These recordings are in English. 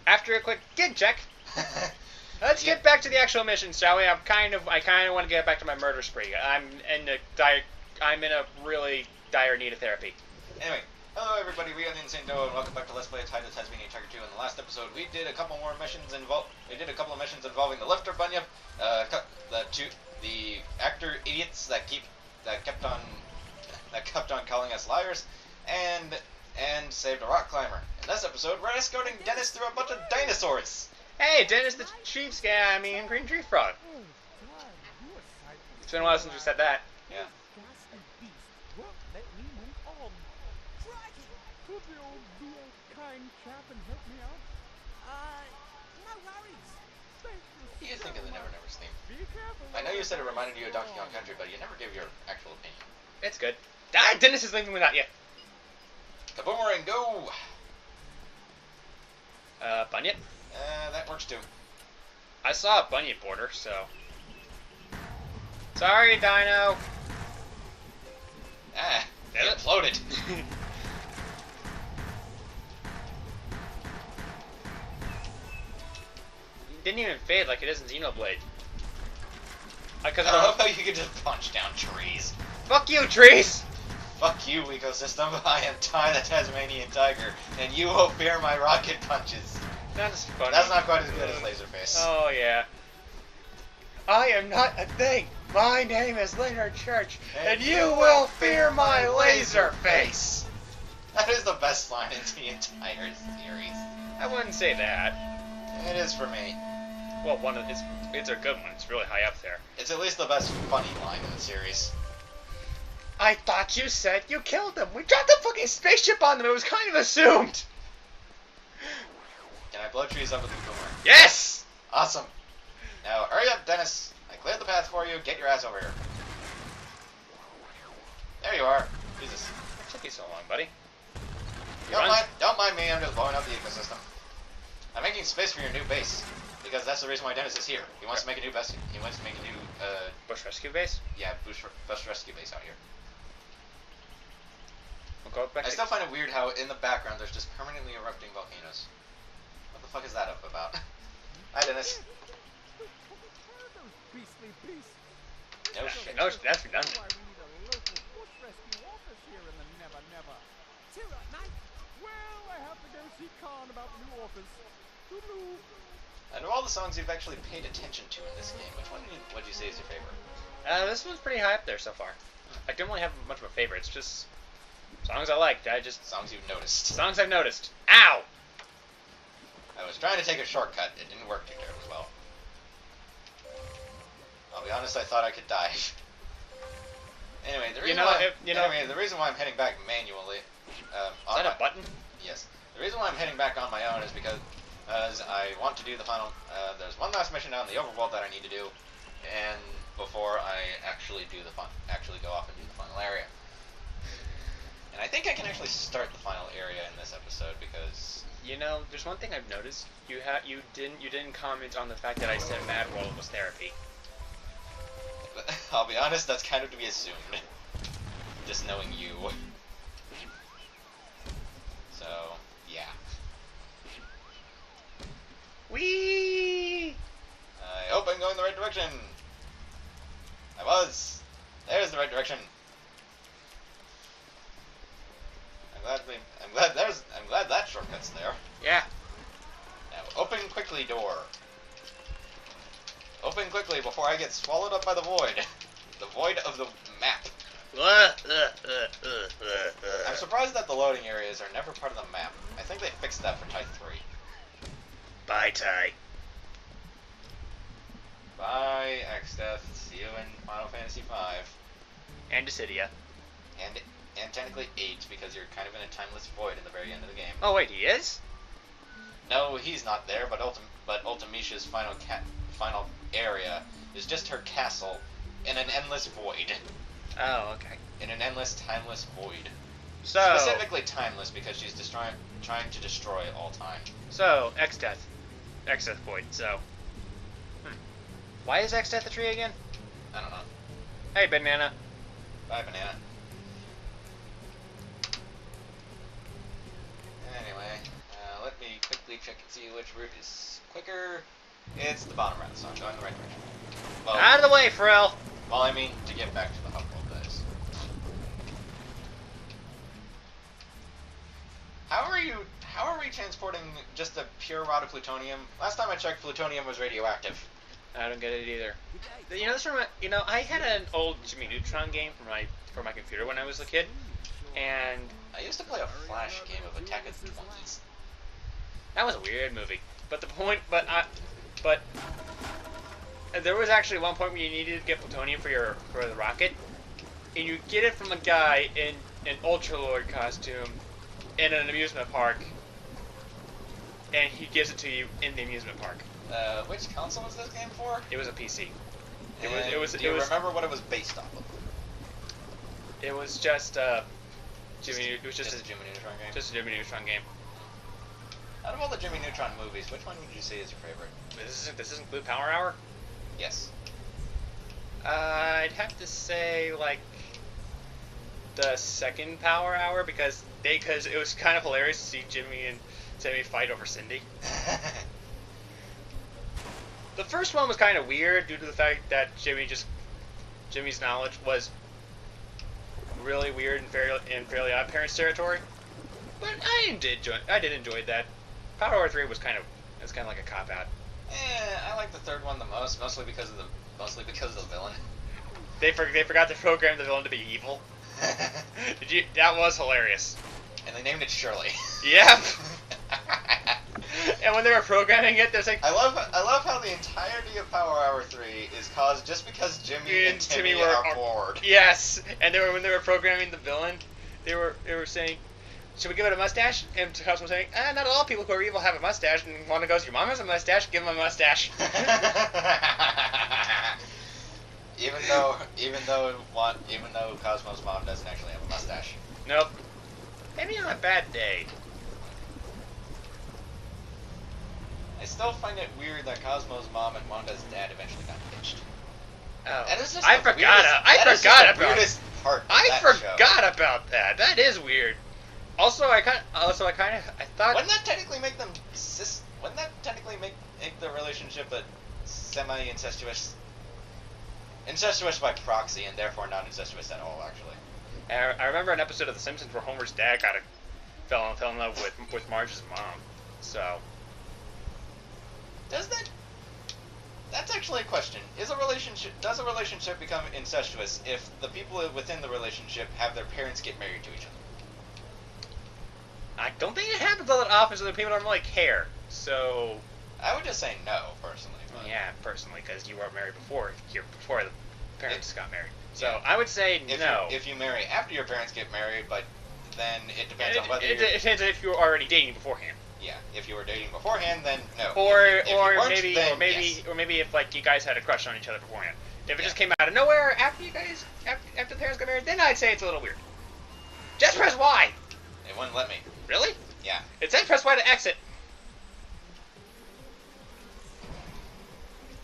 After a quick gig check, let's get back to the actual mission, shall we? I kind of want to get back to my murder spree. I'm in a really dire need of therapy. Anyway, hello everybody, we are the Insane Duo, and welcome back to Let's Play Tide the Tasmanian Tiger 2. In the last episode, we did a couple of missions involving the lifter bunyip, the actor idiots that kept on calling us liars, and saved a rock climber. In this episode, we're escorting Dennis through a bunch of dinosaurs. Hey, Dennis the Chiefs guy, Green Tree Frog. It's been a while since we said that. Yeah. You think of the Never Never's theme. I know you said it reminded you of Donkey Kong Country, but you never gave your actual opinion. It's good. Ah, Dennis is leaving without you. Kaboomerang, go! Bunyip? That works too. I saw a bunyip border, so... Sorry, Dino! Ah, it imploded. Didn't even fade like it is in Xenoblade. I love how you can just punch down trees. Fuck you, trees! Fuck you, ecosystem. I am Ty the Tasmanian Tiger, and you will fear my rocket punches. That's funny. That's not quite as good as Laserface. Oh, yeah. I am not a thing. My name is Leonard Church, and you will fear my Laserface. That is the best line in the entire series. I wouldn't say that. It is for me. Well, it's a good one. It's really high up there. It's at least the best funny line in the series. I thought you said you killed them. We dropped a fucking spaceship on them. It was kind of assumed. Can I blow trees up with the boomerang? Yes! Awesome. Now, hurry up, Dennis. I cleared the path for you. Get your ass over here. There you are. Jesus. What took you so long, buddy? Don't mind me. I'm just blowing up the ecosystem. I'm making space for your new base. Because that's the reason why Dennis is here. He wants to make a new base. He wants to make a new, Bush rescue base? Yeah, bush rescue base out here. We'll go back I still find it weird how in the background there's just permanently erupting volcanoes. What the fuck is that up about? Hi, Dennis. No shit. No, that's redundant. And of all the songs you've actually paid attention to in this game, which one would you say is your favorite? This one's pretty high up there so far. I don't really have much of a favorite. It's just songs I liked. Songs you've noticed. Songs I've noticed. Ow! I was trying to take a shortcut. It didn't work too terribly well. I'll be honest, I thought I could die. Anyway, the reason why I'm heading back manually... is that a button? Yes. The reason why I'm heading back on my own is because I want to do the final... there's one last mission down in the overworld that I need to do, and before I actually go off and do the final area. And I think I can actually start the final area in this episode because... You know, there's one thing I've noticed. You didn't comment on the fact that I said Mad World was therapy. I'll be honest, that's kind of to be assumed. Just knowing you. So, yeah. Whee! I hope I'm going the right direction. I was. There's the right direction. I'm glad that shortcut's there. Yeah. Now, open quickly door. Open quickly before I get swallowed up by the void. The void of the map. I'm surprised that the loading areas are never part of the map. I think they fixed that for Type 3. Bye, Ty. Bye, X-Death. See you in Final Fantasy V. And Dissidia. And technically 8, because you're kind of in a timeless void at the very end of the game. Oh, wait, he is? No, he's not there, but Ultimisha's final area is just her castle in an endless void. Oh, okay. In an endless, timeless void. So... Specifically timeless, because she's trying to destroy all time. So, X-Death. X-Death Void, so... Why is X-Death a tree again? I don't know. Hey, Banana. Bye, Banana. Anyway, let me quickly check and see which route is quicker. It's the bottom route, so I'm going the right direction. Well, Out of the way, Pharrell! well, I mean, to get back to the hub world, that is. How are we transporting just a pure rod of plutonium? Last time I checked, plutonium was radioactive. I don't get it either. You know, I had an old Jimmy Neutron game for my computer when I was a kid, and I used to play a Flash game of Attack of the 20s. that was a weird movie. But there was actually one point where you needed to get plutonium for the rocket, and you get it from a guy in an Ultralord costume in an amusement park, and he gives it to you in the amusement park. Which console was this game for? It was a PC. Do you remember what it was based off of? It was just Jimmy. It was just a Jimmy Neutron game. Just a Jimmy Neutron game. Out of all the Jimmy Neutron movies, which one would you say is your favorite? Does this include Power Hour? Yes. I'd have to say like the second Power Hour because it was kind of hilarious to see Jimmy and Sammy fight over Cindy. The first one was kind of weird due to the fact that Jimmy's knowledge was really weird in Fairly Odd Parents territory. But I did enjoy that. Power Hour 3 was kind of like a cop out. I like the third one the most, mostly because of the villain. They forgot to program the villain to be evil. That was hilarious. And they named it Shirley. Yep. And when they were programming it, there's like I love how the entirety of Power Hour 3 is caused just because Jimmy and Timmy are bored. Yes, and when they were programming the villain, they were saying, "Should we give it a mustache?" And Cosmo was saying, "Not all people who are evil have a mustache." And Wanda goes, "Your mom has a mustache. Give him a mustache." even though Cosmo's mom doesn't actually have a mustache. Nope. Maybe on a bad day. I still find it weird that Cosmo's mom and Wanda's dad eventually got hitched. Oh, that is just I forgot about the weirdest part. I forgot about that. That is weird. Also, I thought. Wouldn't that technically make them Wouldn't that technically make the relationship a semi-incestuous, incestuous by proxy, and therefore not incestuous at all? Actually, I remember an episode of The Simpsons where Homer's dad fell in love with Marge's mom. So. That's actually a question. Does a relationship become incestuous if the people within the relationship have their parents get married to each other? I don't think it happens all that often, so that people don't really care. So I would just say no, personally. But yeah, personally, because you weren't married before the parents got married. So yeah. I would say no. If you marry after your parents get married, but then it depends on whether it depends if you were already dating beforehand. Yeah, if you were dating beforehand, then no. Or maybe if like you guys had a crush on each other beforehand. If it just came out of nowhere after the parents got married, then I'd say it's a little weird. Just press Y. It wouldn't let me. Really? Yeah. It said press Y to exit.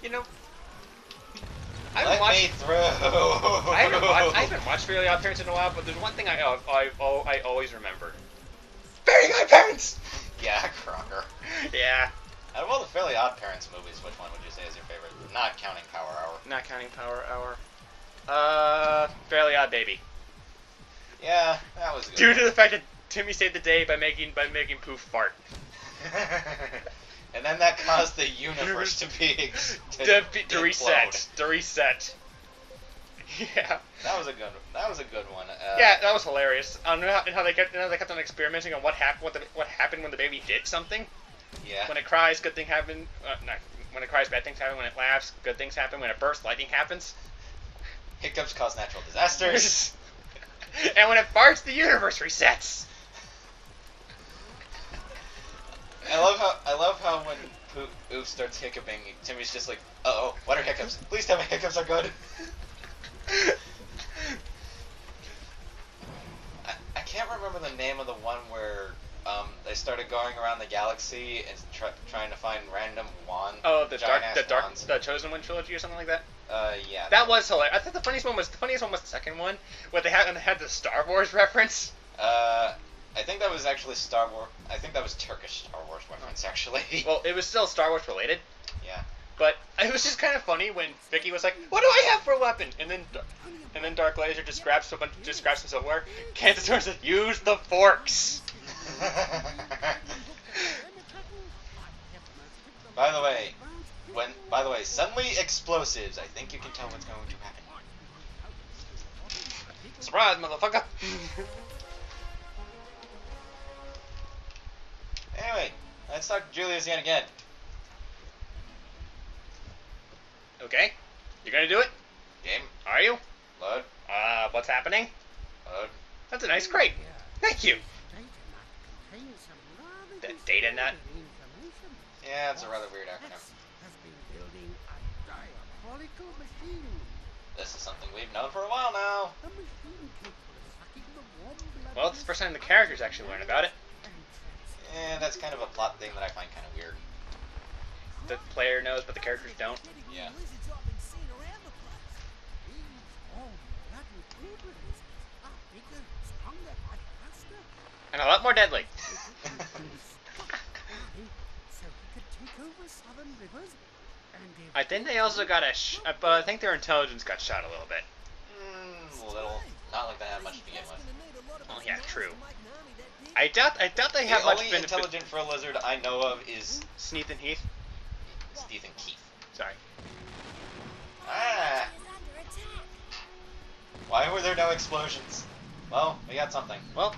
You know, I haven't watched Fairly Odd Parents in a while, but there's one thing I always remember. Very Odd Parents. Yeah, Crocker. Yeah. Out of all the Fairly Odd Parents movies, which one would you say is your favorite? Not counting Power Hour. Not counting Power Hour. Fairly Odd Baby. Yeah, that was good. Due to the fact that Timmy saved the day by making Poof fart. And then that caused the universe to reset. To reset. Yeah. That was a good one. Yeah, that was hilarious. And how they kept on experimenting on what happened when the baby did something. Yeah. When it cries, good thing happen. When it cries, bad things happen. When it laughs, good things happen. When it bursts, lightning happens. Hiccups cause natural disasters. And when it farts, the universe resets. I love how when Oof starts hiccuping, Timmy's just like, uh-oh, what are hiccups? Please tell me hiccups are good. I can't remember the name of the one where they started going around the galaxy and trying to find random wands. Oh, the Chosen One trilogy or something like that. Yeah. That was hilarious. I thought the funniest one was the second one, where they had the Star Wars reference. I think that was actually Star Wars. I think that was Turkish Star Wars reference, actually. actually. Well, it was still Star Wars related, Yeah. but it was just kind of funny when Vicky was like, "What do I have for a weapon?" And then Dark Laser just grabs some silverware. Kansas Sword says, "Use the forks." By the way, suddenly explosives. I think you can tell what's going to happen. Surprise, motherfucker! Anyway, let's talk to Julius yet again. Okay, you gonna do it? Game. Are you? Load. What's happening? Load. That's a nice crate. Thank you. The data nut. Yeah, it's a rather weird acronym. This is something we've known for a while now. Well, it's the first time the characters actually learn about it. Yeah, that's kind of a plot thing that I find kind of weird. The player knows, but the characters don't. Yeah. And a lot more deadly. I think they also got but I think their intelligence got shot a little bit. A little. Not like they had much to begin with. Oh yeah, true. I doubt they have The much only benefit. intelligent for a lizard I know of is Sneath and Heath. Stephen Keith. Sorry. Ah! Why were there no explosions? Well, we got something. Well,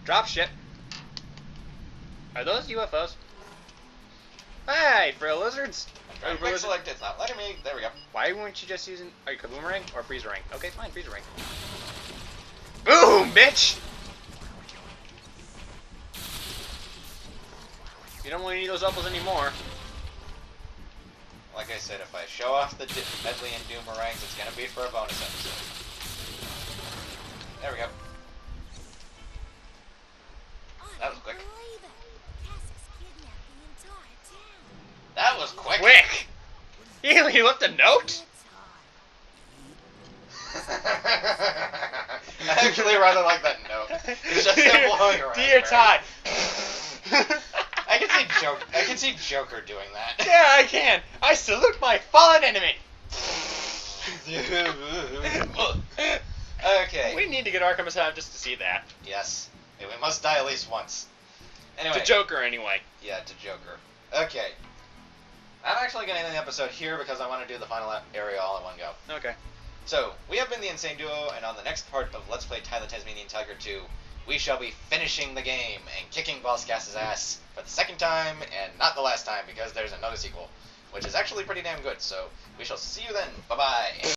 drop ship. Are those UFOs? Hey, for lizards. I'm trying to select it. It's not letting me. There we go. Why weren't you just using? Are you boomerang or freezer ring? Okay, fine, freezer ring. Boom, bitch! You don't really need those upples anymore. Like I said, if I show off the Medley and Doomerangs, it's gonna be for a bonus episode. There we go. That was quick. That was quick. Quick! He left a note? I actually rather like that note. It's just him blowing around. Dear Todd. I can see Joker doing that. Yeah, I can. I salute my fallen enemy. Okay. We need to get Arkham Asylum just to see that. Yes. We must die at least once. Anyway. To Joker, anyway. Yeah, to Joker. Okay. I'm actually going to end the episode here because I want to do the final area all in one go. Okay. So, we have been the Insane Duo, and on the next part of Let's Play Ty the Tasmanian Tiger 2, we shall be finishing the game and kicking Boss Gass's ass for the second time, and not the last time, because there's another sequel, which is actually pretty damn good. So, we shall see you then. Bye-bye.